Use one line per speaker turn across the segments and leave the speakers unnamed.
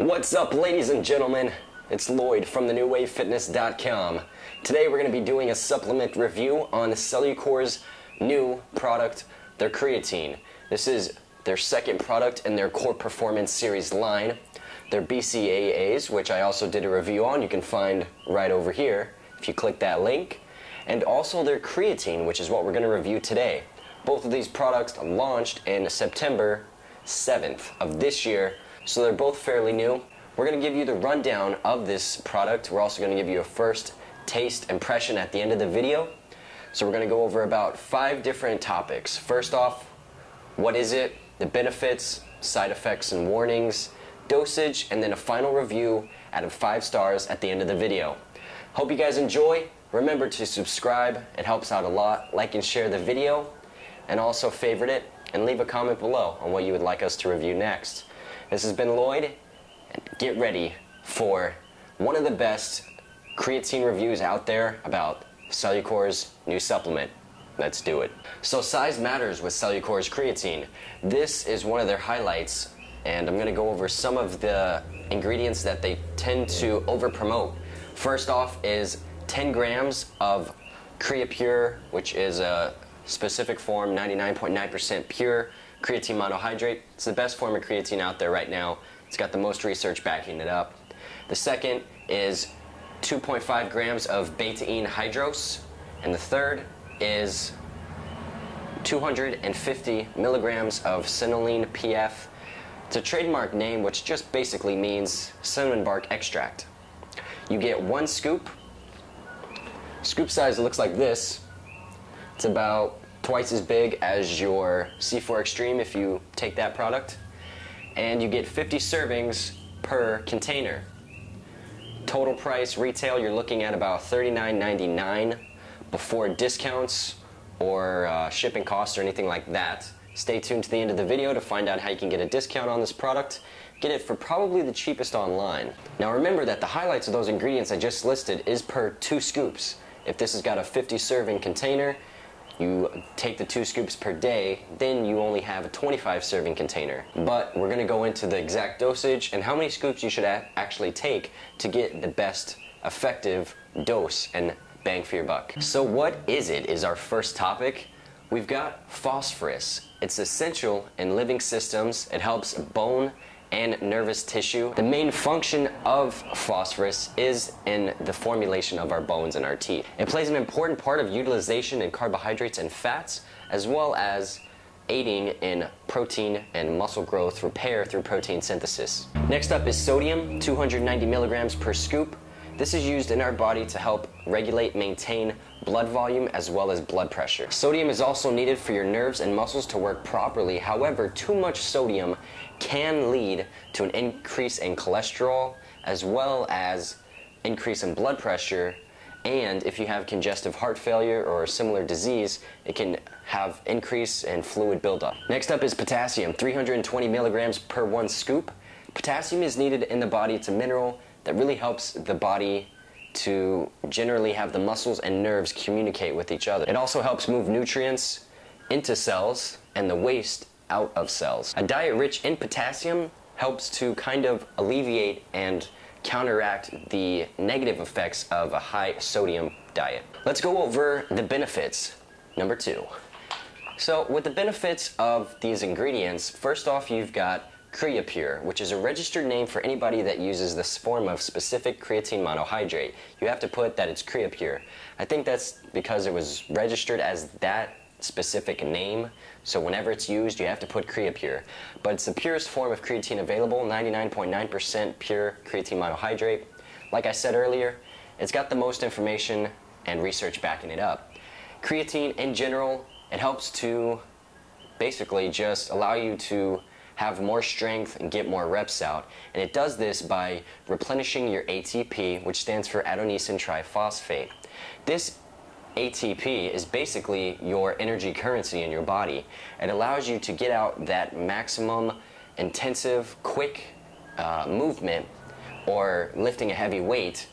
What's up, ladies and gentlemen? It's Lloyd from the nuwavefitness.com. Today we're going to be doing a supplement review on Cellucor's new product, their creatine. This is their second product in their Core Performance Series line. Their BCAAs, which I also did a review on, you can find right over here if you click that link. And also their creatine, which is what we're going to review today. Both of these products launched in September 7th of this year, so they're both fairly new. We're going to give you the rundown of this product. We're also going to give you a first taste impression at the end of the video. So we're going to go over about 5 different topics. First off, what is it, the benefits, side effects and warnings, dosage, and then a final review out of 5 stars at the end of the video. Hope you guys enjoy. Remember to subscribe, it helps out a lot. Like and share the video, and also favorite it, and leave a comment below on what you would like us to review next. This has been Lloyd, and get ready for one of the best creatine reviews out there about Cellucor's new supplement. Let's do it. So size matters with Cellucor's creatine. This is one of their highlights, and I'm going to go over some of the ingredients that they tend to over-promote. First off is 10 grams of CreaPure, which is a specific form, 99.9% pure creatine monohydrate. It's the best form of creatine out there right now. It's got the most research backing it up. The second is 2.5 grams of betaine hydrose. And the third is 250 milligrams of cinnalene PF. It's a trademark name which just basically means cinnamon bark extract. You get 1 scoop. Scoop size looks like this. It's about twice as big as your C4 Extreme if you take that product. And you get 50 servings per container. Total price retail, you're looking at about $39.99 before discounts or shipping costs or anything like that. Stay tuned to the end of the video to find out how you can get a discount on this product. Get it for probably the cheapest online. Now remember that the highlights of those ingredients I just listed is per 2 scoops. If this has got a 50 serving container, you take the 2 scoops per day, then you only have a 25 serving container. But we're going to go into the exact dosage and how many scoops you should actually take to get the best effective dose and bang for your buck. So what is it is our first topic. We've got phosphorus. It's essential in living systems. It helps bone and nervous tissue. The main function of phosphorus is in the formulation of our bones and our teeth. It plays an important part of utilization in carbohydrates and fats, as well as aiding in protein and muscle growth repair through protein synthesis. Next up is sodium, 290 milligrams per scoop. This is used in our body to help regulate, maintain blood volume as well as blood pressure. Sodium is also needed for your nerves and muscles to work properly. However, too much sodium can lead to an increase in cholesterol as well as increase in blood pressure, and if you have congestive heart failure or a similar disease, it can have increase in fluid buildup. Next up is potassium, 320 milligrams per 1 scoop. Potassium is needed in the body. It's a mineral that really helps the body to generally have the muscles and nerves communicate with each other. It also helps move nutrients into cells and the waste out of cells. A diet rich in potassium helps to kind of alleviate and counteract the negative effects of a high sodium diet. Let's go over the benefits. Number 2. So with the benefits of these ingredients, first off you've got CreaPure, which is a registered name for anybody that uses this form of specific creatine monohydrate. You have to put that it's CreaPure. I think that's because it was registered as that specific name, so whenever it's used you have to put CreaPure. But it's the purest form of creatine available, 99.9% pure creatine monohydrate. Like I said earlier, it's got the most information and research backing it up. Creatine in general, it helps to basically just allow you to have more strength and get more reps out. And it does this by replenishing your ATP, which stands for adenosine triphosphate. This ATP is basically your energy currency in your body. It allows you to get out that maximum intensive, quick movement or lifting a heavy weight,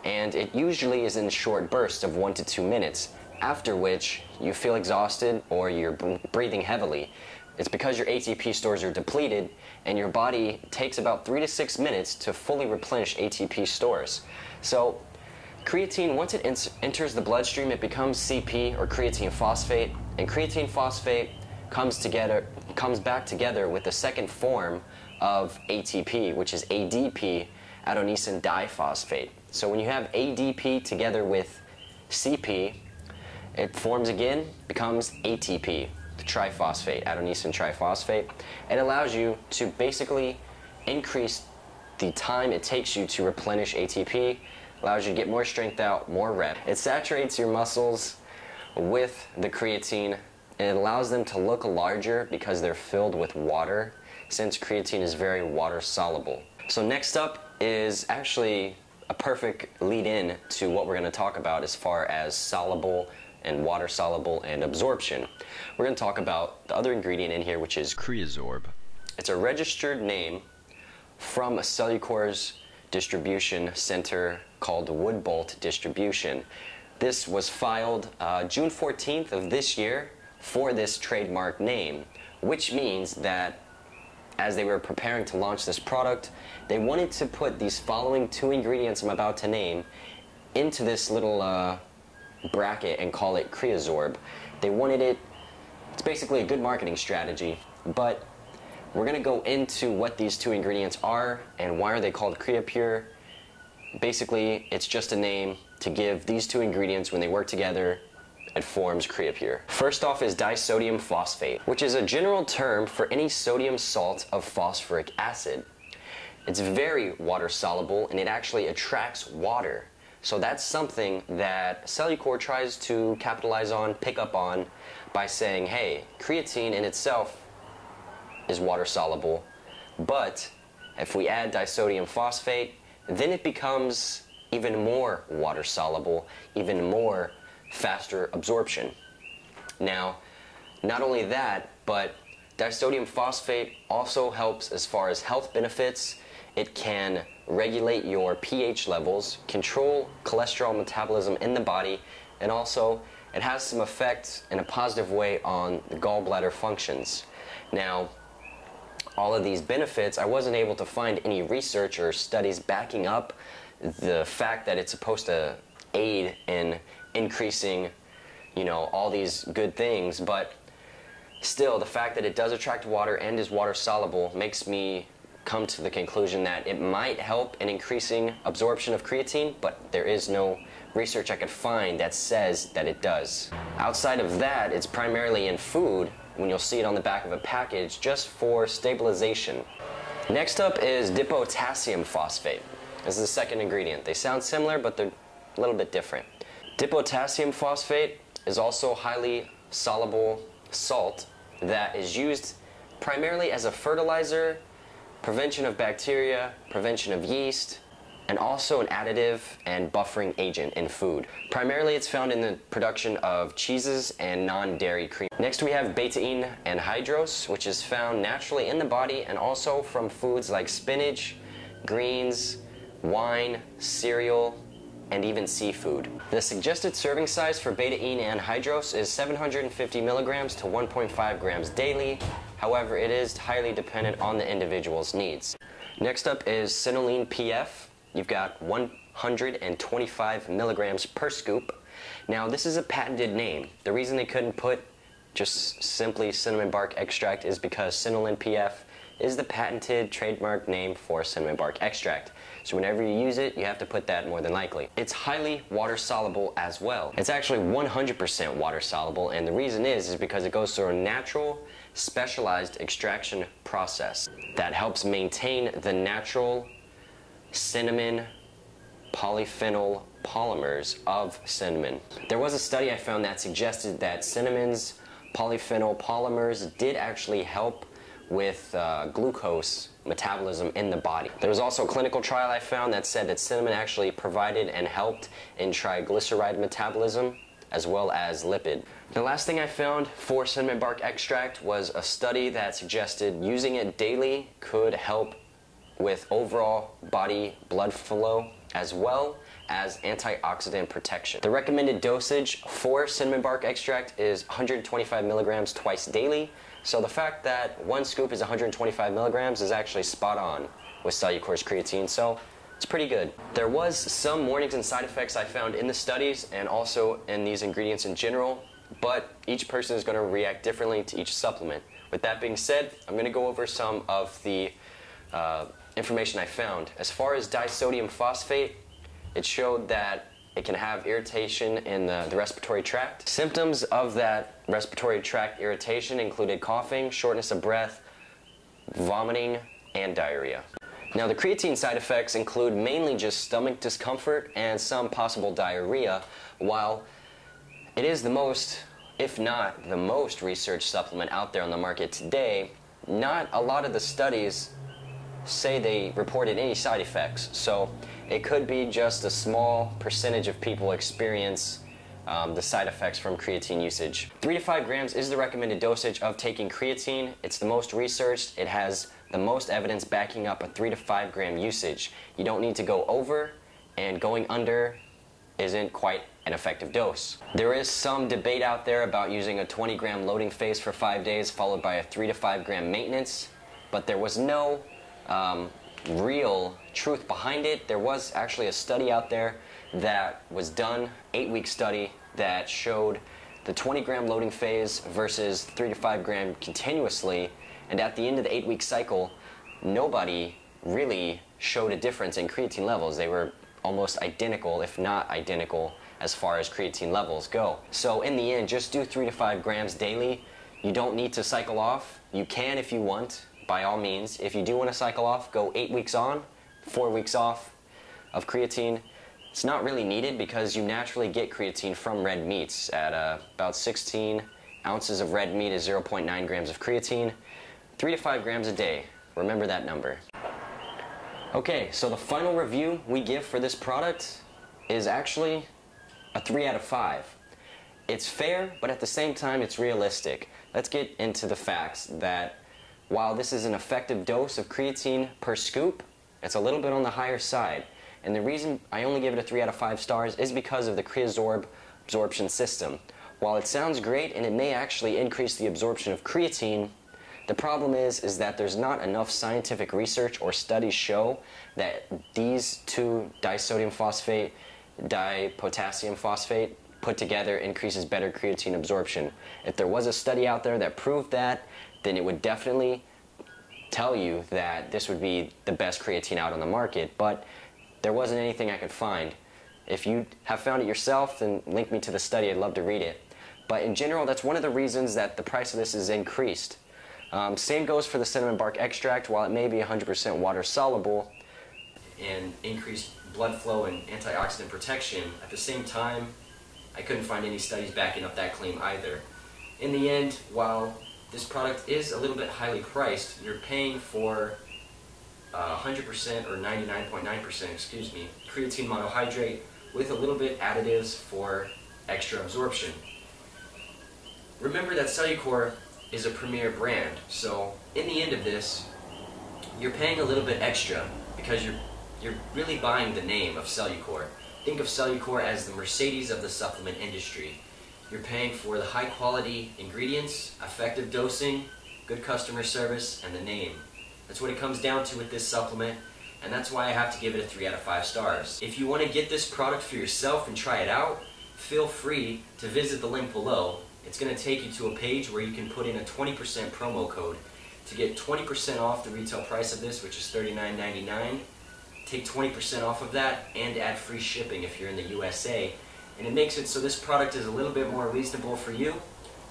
and it usually is in short bursts of 1 to 2 minutes, after which you feel exhausted or you're breathing heavily. It's because your ATP stores are depleted and your body takes about 3 to 6 minutes to fully replenish ATP stores. So creatine, once it enters the bloodstream, it becomes CP, or creatine phosphate, and creatine phosphate comes back together with the second form of ATP, which is ADP, adenosine diphosphate. So when you have ADP together with CP, it forms again, becomes ATP, the triphosphate, adenosine triphosphate. It allows you to basically increase the time it takes you to replenish ATP, allows you to get more strength out, more rep. It saturates your muscles with the creatine, and it allows them to look larger because they're filled with water, since creatine is very water soluble. So next up is actually a perfect lead-in to what we're going to talk about as far as soluble and water soluble and absorption. We're going to talk about the other ingredient in here, which is Creazorb. It's a registered name from Cellucor's distribution center called Woodbolt Distribution. This was filed June 14th of this year for this trademark name, which means that as they were preparing to launch this product, they wanted to put these following 2 ingredients I'm about to name into this little bracket and call it Creazorb. They wanted it, it's basically a good marketing strategy, but we're going to go into what these 2 ingredients are and why are they called Creapure. Basically, it's just a name to give these 2 ingredients, when they work together, it forms Creapure. First off is disodium phosphate, which is a general term for any sodium salt of phosphoric acid. It's very water soluble and it actually attracts water. So that's something that Cellucor tries to capitalize on, pick up on, by saying, hey, creatine in itself is water soluble, but if we add disodium phosphate, then it becomes even more water soluble, even more faster absorption. Now, not only that, but disodium phosphate also helps as far as health benefits. It can regulate your pH levels, control cholesterol metabolism in the body, and also it has some effect in a positive way on the gallbladder functions. Now, all of these benefits, I wasn't able to find any research or studies backing up the fact that it's supposed to aid in increasing, you know, all these good things, but still the fact that it does attract water and is water soluble makes me come to the conclusion that it might help in increasing absorption of creatine, but there is no research I could find that says that it does. Outside of that, it's primarily in food, when you'll see it on the back of a package, just for stabilization. Next up is dipotassium phosphate. This is the second ingredient. They sound similar, but they're a little bit different. Dipotassium phosphate is also highly soluble salt that is used primarily as a fertilizer, prevention of bacteria, prevention of yeast, and also an additive and buffering agent in food. Primarily it's found in the production of cheeses and non-dairy cream. Next we have betaine anhydrous, which is found naturally in the body and also from foods like spinach, greens, wine, cereal, and even seafood. The suggested serving size for betaine anhydrous is 750 milligrams to 1.5 grams daily. However, it is highly dependent on the individual's needs. Next up is Cinnalene PF. You've got 125 milligrams per scoop. Now, this is a patented name. The reason they couldn't put just simply cinnamon bark extract is because Cinnalene PF is the patented trademark name for cinnamon bark extract. So whenever you use it, you have to put that more than likely. It's highly water soluble as well. It's actually 100% water soluble, and the reason is because it goes through a natural, specialized extraction process that helps maintain the natural cinnamon polyphenol polymers of cinnamon. There was a study I found that suggested that cinnamon's polyphenol polymers did actually help with glucose metabolism in the body. There was also a clinical trial I found that said that cinnamon actually provided and helped in triglyceride metabolism as well as lipid. The last thing I found for cinnamon bark extract was a study that suggested using it daily could help with overall body blood flow as well as antioxidant protection. The recommended dosage for cinnamon bark extract is 125 milligrams twice daily. So the fact that one scoop is 125 milligrams is actually spot on with Cellucor's creatine, so it's pretty good. There was some warnings and side effects I found in the studies and also in these ingredients in general, but each person is going to react differently to each supplement. With that being said, I'm going to go over some of the information I found. As far as disodium phosphate, it showed that it can have irritation in the respiratory tract. Symptoms of that respiratory tract irritation included coughing, shortness of breath, vomiting, and diarrhea. Now, the creatine side effects include mainly just stomach discomfort and some possible diarrhea. While it is the most, if not the most, researched supplement out there on the market today, not a lot of the studies say they reported any side effects. So it could be just a small percentage of people experience the side effects from creatine usage. 3 to 5 grams is the recommended dosage of taking creatine. It's the most researched. It has the most evidence backing up a 3 to 5 gram usage. You don't need to go over, and going under isn't quite an effective dose. There is some debate out there about using a 20 gram loading phase for 5 days followed by a 3 to 5 gram maintenance, but there was no real truth behind it. There was actually a study out there that was done, 8-week study, that showed the 20 gram loading phase versus 3 to 5 gram continuously, and at the end of the 8-week cycle, nobody really showed a difference in creatine levels. They were almost identical, if not identical, as far as creatine levels go. So in the end, just do 3 to 5 grams daily. You don't need to cycle off. You can if you want, by all means. If you do want to cycle off, go 8 weeks on, 4 weeks off of creatine. It's not really needed because you naturally get creatine from red meats. At about 16 ounces of red meat is 0.9 grams of creatine. 3 to 5 grams a day. Remember that number. Okay, so the final review we give for this product is actually a 3 out of 5. It's fair, but at the same time it's realistic. Let's get into the facts that while this is an effective dose of creatine per scoop, it's a little bit on the higher side. And the reason I only give it a 3 out of 5 stars is because of the Creasorb absorption system. While it sounds great and it may actually increase the absorption of creatine, the problem is that there's not enough scientific research or studies show that these two disodium phosphate, dipotassium phosphate put together increases better creatine absorption. If there was a study out there that proved that, then it would definitely tell you that this would be the best creatine out on the market, but there wasn't anything I could find. If you have found it yourself, then link me to the study. I'd love to read it. But in general, that's one of the reasons that the price of this is increased. Same goes for the cinnamon bark extract. While it may be 100% water soluble and increased blood flow and antioxidant protection, at the same time, I couldn't find any studies backing up that claim either. In the end, while this product is a little bit highly priced, you're paying for 100% or 99.9%, excuse me, creatine monohydrate with a little bit additives for extra absorption. Remember that Cellucor is a premier brand, so in the end of this, you're paying a little bit extra because you're really buying the name of Cellucor. Think of Cellucor as the Mercedes of the supplement industry. You're paying for the high quality ingredients, effective dosing, good customer service, and the name. That's what it comes down to with this supplement, and that's why I have to give it a 3 out of 5 stars. If you want to get this product for yourself and try it out, feel free to visit the link below. It's going to take you to a page where you can put in a 20% promo code to get 20% off the retail price of this, which is $39.99. Take 20% off of that and add free shipping if you're in the USA. And it makes it so this product is a little bit more reasonable for you,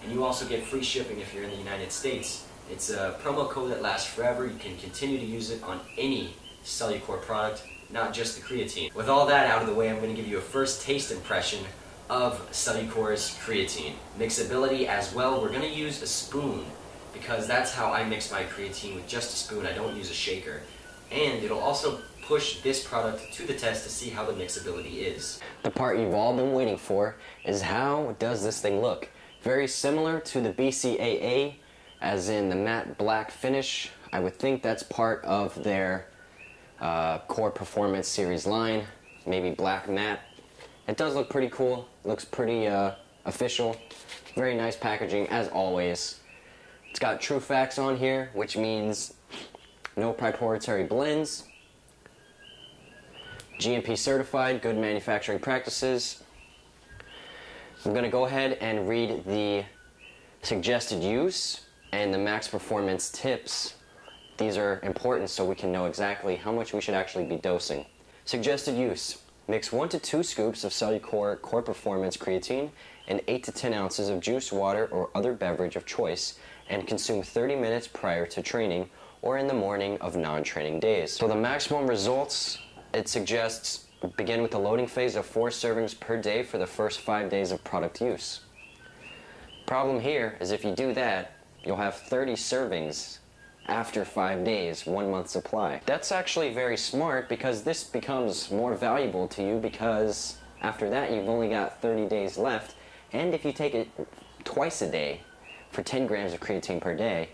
and you also get free shipping if you're in the United States. It's a promo code that lasts forever. You can continue to use it on any Cellucor product, not just the creatine. With all that out of the way, I'm going to give you a first taste impression of Cellucor's creatine. Mixability as well, we're going to use a spoon because that's how I mix my creatine, with just a spoon. I don't use a shaker. And it'll also push this product to the test to see how the mixability is. The part you've all been waiting for is how does this thing look? Very similar to the BCAA, as in the matte black finish. I would think that's part of their Core Performance Series line. maybe black matte. It does look pretty cool. Looks pretty official. Very nice packaging as always. It's got true facts on here, which means no proprietary blends. GMP certified, good manufacturing practices. I'm going to go ahead and read the suggested use and the max performance tips. These are important so we can know exactly how much we should actually be dosing. Suggested use. Mix 1 to 2 scoops of Cellucor Core Performance Creatine and 8 to 10 ounces of juice, water, or other beverage of choice, and consume 30 minutes prior to training or in the morning of non-training days. So the maximum results, it suggests begin with a loading phase of 4 servings per day for the first 5 days of product use. Problem here is if you do that, you'll have 30 servings after 5 days, 1 month supply. That's actually very smart because this becomes more valuable to you because after that you've only got 30 days left, and if you take it twice a day for 10 grams of creatine per day,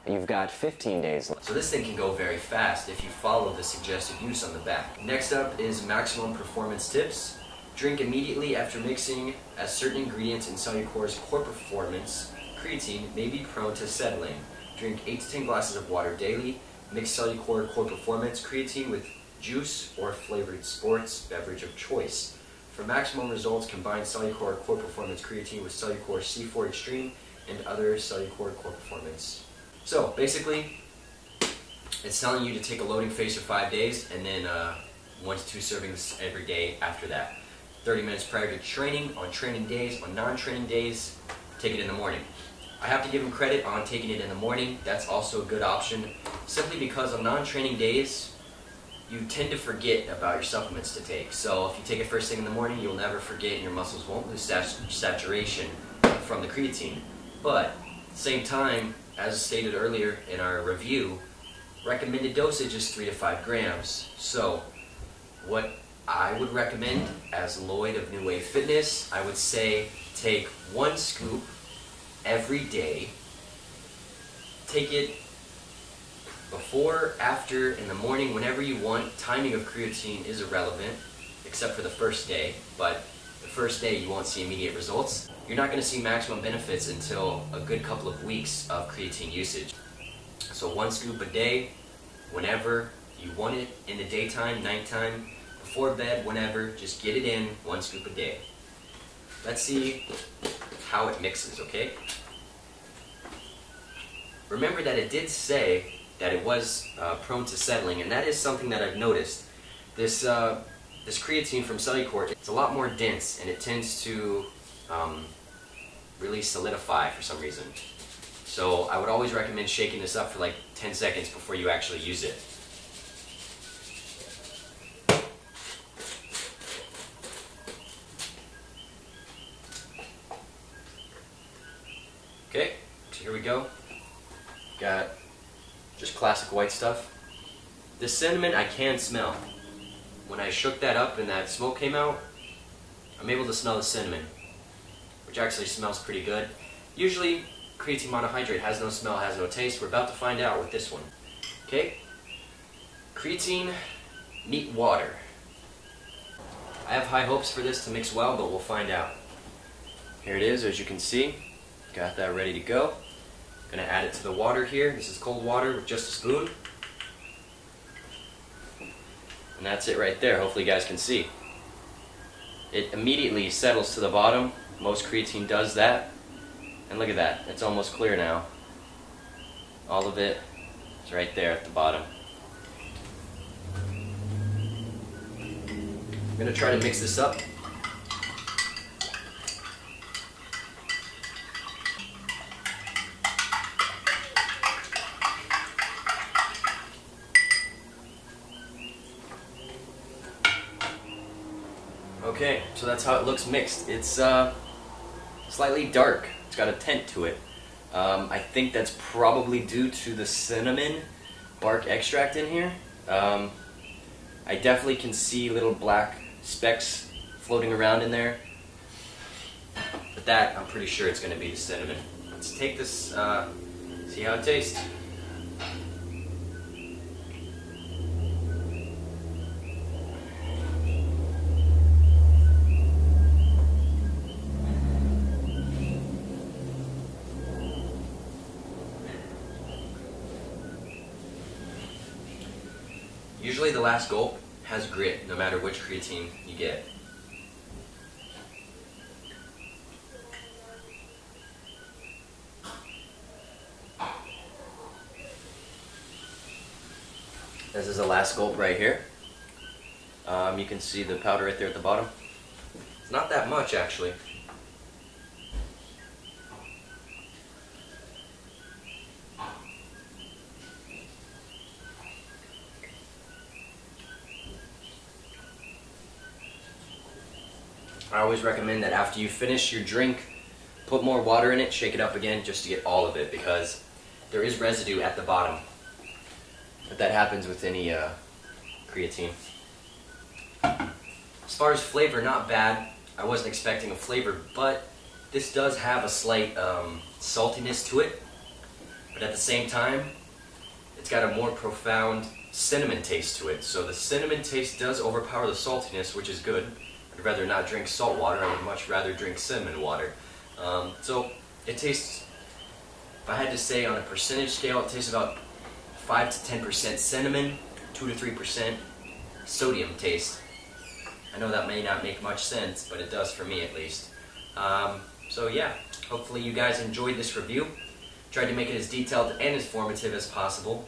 you've got 15 days left.
So this thing can go very fast if you follow the suggested use on the back. Next up is maximum performance tips. Drink immediately after mixing, as certain ingredients in Cellucor's Core Performance Creatine may be prone to settling. Drink 8 to 10 glasses of water daily. Mix Cellucor Core Performance Creatine with juice or flavored sports beverage of choice. For maximum results, combine Cellucor Core Performance Creatine with Cellucor C4 Extreme and other Cellucor Core Performance. So basically, it's telling you to take a loading phase for 5 days and then 1 to 2 servings every day after that. 30 minutes prior to training, on training days, on non-training days, take it in the morning. I have to give them credit on taking it in the morning. That's also a good option, simply because on non-training days, you tend to forget about your supplements to take. So if you take it first thing in the morning, you'll never forget and your muscles won't lose saturation from the creatine. But at the same time, as stated earlier in our review, recommended dosage is 3 to 5 grams. So what I would recommend as Lloyd of Nuwave Fitness, I would say take 1 scoop every day. Take it before, after, in the morning, whenever you want. Timing of creatine is irrelevant, except for the first day, but the first day you won't see immediate results. You're not going to see maximum benefits until a good couple of weeks of creatine usage. So 1 scoop a day, whenever you want it, in the daytime, nighttime, before bed, whenever, just get it in, 1 scoop a day. Let's see how it mixes, okay? Remember that it did say that it was prone to settling, and that is something that I've noticed. This creatine from Cellucor, it's a lot more dense, and it tends to really solidify for some reason. So I would always recommend shaking this up for like 10 seconds before you actually use it. Okay, so here we go. Got just classic white stuff. The cinnamon I can smell. When I shook that up and that smoke came out, I'm able to smell the cinnamon, which actually smells pretty good. Usually, creatine monohydrate has no smell, has no taste. We're about to find out with this one. Okay, creatine, meet water. I have high hopes for this to mix well, but we'll find out. Here it is, as you can see. Got that ready to go. Gonna add it to the water here. This is cold water with just a spoon. And that's it right there. Hopefully you guys can see. It immediately settles to the bottom. Most creatine does that. And look at that. It's almost clear now. All of it is right there at the bottom. I'm gonna try to mix this up. Okay, so that's how it looks mixed. It's slightly dark. It's got a tint to it. I think that's probably due to the cinnamon bark extract in here. I definitely can see little black specks floating around in there. But that, I'm pretty sure it's going to be the cinnamon. Let's take this, see how it tastes. Usually the last gulp has grit, no matter which creatine you get. This is the last gulp right here. You can see the powder right there at the bottom. It's not that much, actually. I always recommend that after you finish your drink, put more water in it, shake it up again just to get all of it, because there is residue at the bottom. But that happens with any creatine. As far as flavor, not bad. I wasn't expecting a flavor, but this does have a slight saltiness to it. But at the same time, it's got a more profound cinnamon taste to it. So the cinnamon taste does overpower the saltiness, which is good. I'd rather not drink salt water. I would much rather drink cinnamon water. So it tastes, if I had to say on a percentage scale, it tastes about 5 to 10% cinnamon, 2 to 3% sodium taste. I know that may not make much sense, but it does for me at least. So yeah, hopefully you guys enjoyed this review. Tried to make it as detailed and informative as possible.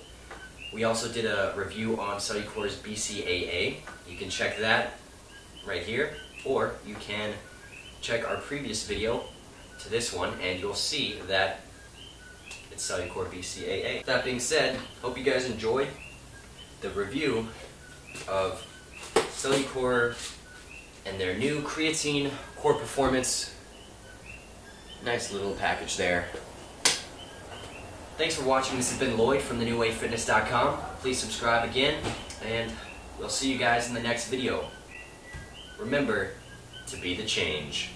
We also did a review on Cellucor's BCAA. You can check that right here, or you can check our previous video to this one and you'll see that it's Cellucor BCAA. That being said, hope you guys enjoyed the review of Cellucor and their new creatine core performance. Nice little package there. Thanks for watching. This has been Lloyd from nuwavefitness.com. Please subscribe again, and we'll see you guys in the next video. Remember to be the change.